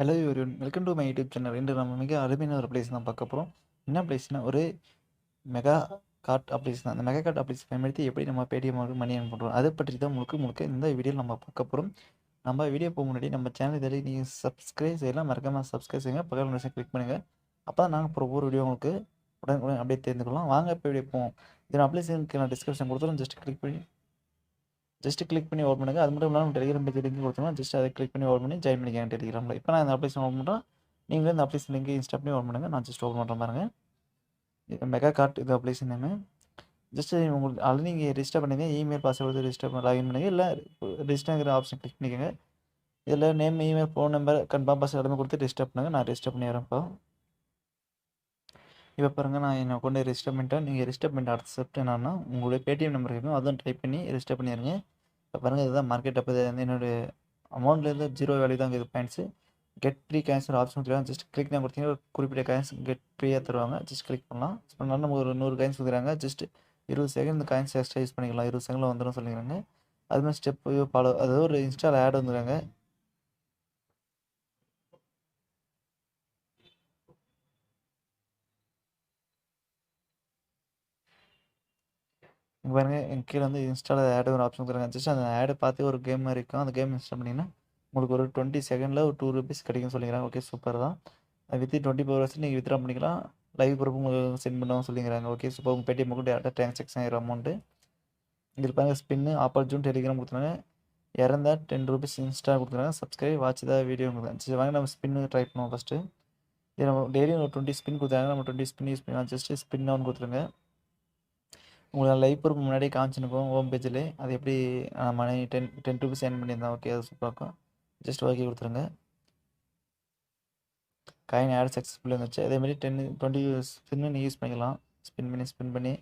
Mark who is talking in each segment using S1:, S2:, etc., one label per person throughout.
S1: Hello everyone welcome to my YouTube channel. இன்று நம்ம மிக அருமையான ஒரு பிளேஸ் தான் பார்க்க போகிறோம். என்ன பிளேஸ்னா ஒரு மெகா கார்ட் அப்ளிகேஷன் தான். அந்த மெகா கார்ட் அப்ளிகேஷன் பயன்படுத்தி எப்படி நம்ம பேடிஎம் மணி ஏர்ன் பண்ணுறோம் அதை பற்றி தான் முழுக்க முழுக்க இந்த வீடியோவில் நம்ம பார்க்க போகிறோம். நம்ம வீடியோ போக முன்னாடி நம்ம சேனல் இதில் நீங்கள் சப்ஸ்கிரைப் செய்யலாம், மறக்காமல் சப்ஸ்கிரைப் செய்யுங்க, பக்கத்தில் நிமிஷம் கிளிக் பண்ணுங்கள். அப்போ தான் நாங்கள் போகிற ஒவ்வொரு வீடியோ உங்களுக்கு உடனே அப்படியே தெரிந்துக்கலாம். வாங்க இப்போ வீடியோ போவோம். இதன் அப்ளிகேஷனுக்கு நான் டிஸ்கிரிப்ஷன் கொடுத்துருவோம், ஜஸ்ட் கிளிக் பண்ணி ஓப்பன் பண்ணுங்கள். அது மட்டும் இல்லாமல் டெலிகிராம் பேஜ் லிங்க் கொடுத்தோம்னா ஜஸ்ட் அதை கிளிக் பண்ணி ஓப்பன் பண்ணி ஜாயின் பண்ணிக்கங்க டெலிகிராமில். இப்போ நான் இந்த அப்ளிகேஷன் ஓப்பன் பண்ணுறேன், நீங்களே இந்த அப்ளிகேஷன் லிங்க் இன்ஸ்டால் பண்ணி ஓப்பன் பண்ணுங்கள். நான் ஜஸ்ட் ஓப்பன் பண்ணுறேன் பாருங்கள். இது மெகா கார்ட் இது அப்ளிகேஷன் நேமு. ஜஸ்ட் உங்களுக்கு ஆல்ரெடி நீங்கள் ரெஜிஸ்டர் பண்ணுங்க, இமெயில் பாஸ்வேர்டு ரெஜிஸ்டர் பண்ணி லாகின் பண்ணுங்கள், இல்லை ரெஜிஸ்டர்ங்கிற ஆப்ஷன் கிளிக் பண்ணிக்கோங்க. இதில் name, email, phone number, confirm password எல்லாமே கொடுத்து ரெஜிஸ்டர் பண்ணுங்கள். நான் ரெஜிஸ்டர் பண்ணிடுறேன். இப்போ பாருங்கள், நான் என்னை கொண்டு ரெஜிஸ்டர் பண்ணிட்டேன். நீங்கள் ரெஜிஸ்டர் பண்ணிட்டு அடுத்த ஸ்டெப் என்னன்னா உங்களுடைய பேடிஎம் நம்பர் இருக்கும், அதுவும் டைப் பண்ணி ரெஜிஸ்டர் பண்ணிடுங்க. இப்போ பாருங்கள், இதுதான் மார்க்கெட். அப்போ வந்து என்னோடய அமௌண்ட்லேருந்து 0 வேல்யூ தான் இது பாயிண்ட்ஸு. கெட் ஃப்ரீ காயின்ஸ் ஒரு ஆப்ஷன் கொடுத்துருவாங்க. ஜஸ்ட் கிளிக் தான் கொடுத்தீங்கன்னா ஒரு குறிப்பிட்ட காயின்ஸ் கெட் ஃப்ரீயாக தருவாங்க. ஜஸ்ட் கிளிக் பண்ணலாம். பண்ணாலும் நமக்கு ஒரு 100 காயின்ஸ் கொடுக்குறாங்க. ஜஸ்ட் 20 செகண்ட் இந்த காயின்ஸ் எக்ஸ்ட்ரா யூஸ் பண்ணிக்கலாம். 20 செகண்டில் வந்துடும் சொல்லிக்கிறாங்க. அதுமாதிரி ஸ்டெப் ஃபாலோ, அதாவது ஒரு இன்ஸ்டால் ஆட் வந்துடுறாங்க. இங்கே பாருங்கள், எங்கள் கீழே வந்து இன்ஸ்டால் ஆடு ஒரு ஆப்ஷன் கொடுக்குறாங்க. ஜஸ்ட் அந்த ஆடை பார்த்து ஒரு கேம் மாதிரி இருக்கும், அந்த கேம் இன்ஸ்டால் பண்ணிங்கன்னா உங்களுக்கு ஒரு 20 செகண்டில் ஒரு 2 ரூபீஸ் கிடைக்கும்னு சொல்லிக்கிறாங்க. ஓகே, சூப்பர் தான். அது வித் 24 ஹவர்ஸ் நீங்கள் வித்ட்ரா பண்ணிக்கலாம். லைவ் ப்ரூஃப் உங்களுக்கு சென்ட் பண்ணுவோம் சொல்லிக்கிறாங்க. Okay, super. உங்கள் பேடிஎம் கூட டேரெக்டாக ட்ரான்சாக்ஷன் ஆகிற அமௌண்ட்டு இதில் பாருங்கள். ஸ்பின்னு ஆப்பர்ச்சூன் டெலிகிராம் கொடுத்துருங்க. இறந்தா 10 ரூபீஸ் இன்ஸ்டா கொடுத்துருங்க. சப்ஸ்கிரைப் வாட்ச் தான் வீடியோ கொடுக்குறாங்க. சரி வாங்க, நம்ம ஸ்பின்னு ட்ரை பண்ணுவோம் ஃபஸ்ட்டு. இது நம்ம டெய்லியும் ஒரு 20 ஸ்பின் கொடுத்தாங்க. நம்ம 20 ஸ்பின் யூஸ் பண்ணலாம். ஜஸ்ட்டு ஸ்பின் ஆன் கொடுத்துருங்க. உங்களுக்கு லைவ் ப்ரூஃப் முன்னாடியே காமிச்சுருக்கோம் ஹோம் பேஜில். அது எப்படி மணி 10 ரூபீஸ் ஏர்ன் பண்ணியிருந்தேன். ஓகே, அது சூப்பராக இருக்கும். ஜஸ்ட் ஓகே கொடுத்துருங்க. காயின் ஆட் சக்ஸஸ்ஃபுல்லாக இருந்துச்சு. அதேமாதிரி 20 ஸ்பின்னு நீங்கள் யூஸ் பண்ணிக்கலாம். ஸ்பின் பண்ணி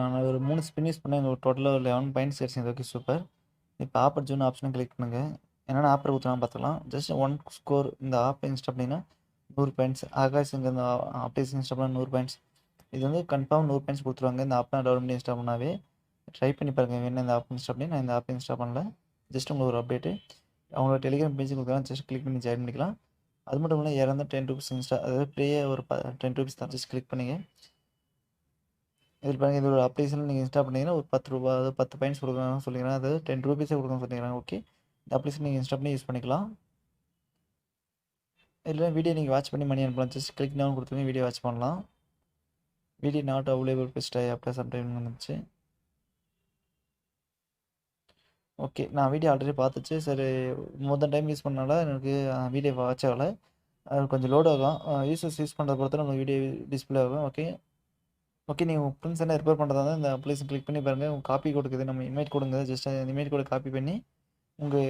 S1: நான் ஒரு 3 ஸ்பின் யூஸ் பண்ணேன். எங்களுக்கு டோட்டலாக ஒரு 11 பாயிண்ட்ஸ் கிடச்சிது. Okay, super. இப்போ ஆப்பர் ஜூன் ஆப்ஷனை கிளிக் பண்ணுங்கள். என்னென்ன ஆப்பர் கொடுத்துலாம் பார்த்துக்கலாம். ஜஸ்ட் 1 ஸ்கோர் இந்த ஆப்பை இன்ஸ்டால் பண்ணிங்கன்னா 100 பாயிண்ட்ஸ். ஆகாஷுங்க இந்த அப்ளிகேஷன் இன்ஸ்டால் பண்ணால் 100 பாயிண்ட்ஸ். இது வந்து கன்ஃபார்ம் 100 பாயிண்ட்ஸ் கொடுத்துருவாங்க. இந்த ஆப்பை டவுன்லோட் பண்ணி இன்ஸ்டால் பண்ணாவே. ட்ரை பண்ணி பாருங்கள். என்ன இந்த ஆப் இன்ஸ்டால் பண்ணி நான் இந்த ஆப்பை இன்ஸ்டால் பண்ணல. ஜஸ்ட் உங்களுக்கு ஒரு அப்டேட்டு அவங்களோட டெலிகிராம் பேஜ் கொடுக்குறாங்க. ஜஸ்ட் கிளிக் பண்ணி ஜாயின் பண்ணிக்கலாம். அது மட்டும் இல்லை, இறந்த 10 ரூபீஸ் அதாவது ப்ரேயே ஒரு 10 ரூபீஸ் தான். ஜஸ்ட் கிளிக் பண்ணிங்க. இதில் பாருங்கள், இது ஒரு அப்ளிகேஷன் நீங்கள் இன்ஸ்டால் பண்ணிங்கன்னா ஒரு 10 ரூபா, அதாவது 10 பாயிண்ட்ஸ் கொடுக்குறாங்க சொல்லிக்கிறாங்க. அதாவது 10 ரூபீஸே கொடுக்கணும்னு சொல்லிக்கிறாங்க. ஓகே, இந்த அப்ளிகேஷன் நீங்கள் இன்ஸ்டால் பண்ணி யூஸ் பண்ணிக்கலாம். இல்லை வீடியோ நீங்கள் வாட்ச் பண்ணி மணி அனுப்பலாம். ஜஸ்ட் கிளிக் டவுன் கொடுத்துருங்க, வீடியோ வாட்ச் பண்ணலாம். Video not available best after sometime வந்துச்சு. ஓகே, நான் வீடியோ ஆல்ரெடி பார்த்துச்சு. சரி, முதல் டைம் யூஸ் பண்ணனால எனக்கு வீடியோ வாட்ச் ஆகலை. அது கொஞ்சம் லோட் ஆகும். யூஸ் பண்ணுறத பொறுத்து நம்ம வீடியோ டிஸ்பிளே ஆகும். ஓகே ஓகே, நீங்கள் உங்கள் ஃப்ரெண்ட்ஸ் என்ன ரிப்பேர் பண்ணுறதா இருந்தால் இந்த அப்ளிகேஷன் கிளிக் பண்ணி பாருங்கள். உங்கள் காப்பி கொடுக்குது, நம்ம இமேஜ் கொடுங்க. ஜஸ்ட் அந்த இமேஜ் கூட காப்பி பண்ணி உங்கள்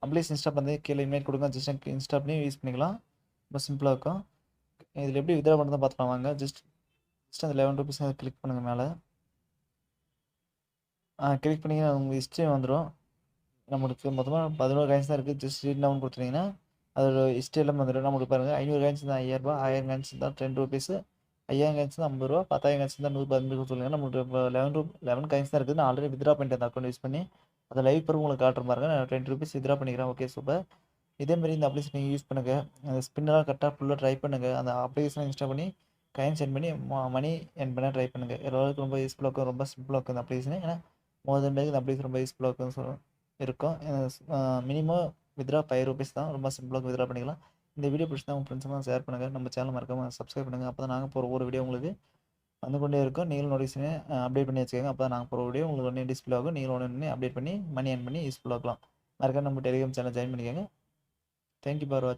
S1: அப்ளிகேஷன் இன்ஸ்டால் பண்ணி கீழே இமேஜ் கொடுங்க. ஜஸ்ட் இன்ஸ்டால் பண்ணி யூஸ் பண்ணிக்கலாம். ரொம்ப சிம்பிளாக இருக்கும். இதில் எப்படி வித்ட்ரா பண்ணுறதை பார்த்துக்கலாம் வாங்க. ஜஸ்ட் அந்த 11 ரூபீஸ் கிளிக் பண்ணுங்கள் மேலே. கிளிக் பண்ணிங்கன்னா உங்கள் ஹிஸ்ட்ரி வந்துடும். நம்மளுக்கு மொத்தமாக 11 காயின்ஸ் தான் இருக்குது. ஜஸ்ட் ரீட் டவுன் கொடுத்துட்டிங்கன்னா அதோட ஹிஸ்ட்ரி எல்லாம் வந்துடும். நம்மளுக்கு பாருங்கள், 500 காயின்ஸ் தான் 5000 ரூபா, 1000 காயின்ஸ் தான் 10 ரூபீஸு, 5000 காயின்ஸ் தான் 50 ரூபா, 10,000 காயின்ஸ் தான் 115 சொல்லுங்கள். நம்மளுக்கு இப்போ 11 காயின்ஸ் தான் இருக்குது. நான் ஆல்ரெடி வித்ட்ரா பண்ணிட்டேன் அந்த அக்கௌண்ட் யூஸ் பண்ணி. அதை லைவ் பிறகு உங்களுக்கு காட்டுற பாருங்க. நான் 20 ரூபீஸ் வித்ட்ரா பண்ணிக்கிறேன். Okay, super. இதேமாரி இந்த அப்ளிகேஷன் நீங்கள் யூஸ் பண்ணுங்கள். அந்த ஸ்பின்னெல்லாம் கரெக்டாக ஃபுல்லாக ட்ரை பண்ணுங்கள். அந்த அப்ளிகேஷனை இன்ஸ்டால் பண்ணி காயின் சென்ட் பண்ணி மணி எர்ன் பண்ண ட்ரை பண்ணுங்கள். எல்லாருக்கும் ரொம்ப யூஸ்ஃபுல்லாக இருக்கும், ரொம்ப சிம்பிளாக இருக்கும் இந்த அப்ளிகேஷன். ஏன்னா மோர் பேருக்கு இந்த அப்ளிகேஷன் ரொம்ப யூஸ்ஃபுல்லாக இருக்கும். மினிமம் வித்ட்ரா 5 ரூபீஸ் தான். ரொம்ப சிம்பிளாக வித்ட்ரா பண்ணிக்கலாம். இந்த வீடியோ பிடிச்சா உங்கள் ஃப்ரெண்ட்ஸ்லாம் ஷேர் பண்ணுங்கள். நம்ம சேனல் மறக்காமல் சப்ஸ்கிரைப் பண்ணுங்கள். அப்போ தான் நாங்கள் போகிற ஒரு வீடியோ உங்களுக்கு வந்து கொண்டே இருக்கும். நீங்களும் நோட்டிஃபிகேஷனை அப்டேட் பண்ணி வச்சுக்கோங்க. அப்போ தான் நாங்கள் போகிற வீடியோ உங்களுக்கு உடனே டிஸ்பிளே ஆகும். நீங்களும் உடனே அப்டேட் பண்ணி மணி ஏர்ன் பண்ணி யூஸ்ஃபுல்லாக இருக்கலாம். மறக்காம நம்ம டெலிகிராம் சேனல் ஜாயின் பண்ணிக்கோங்க. தேங்க்யூ ஃபார் வாட்சிங்.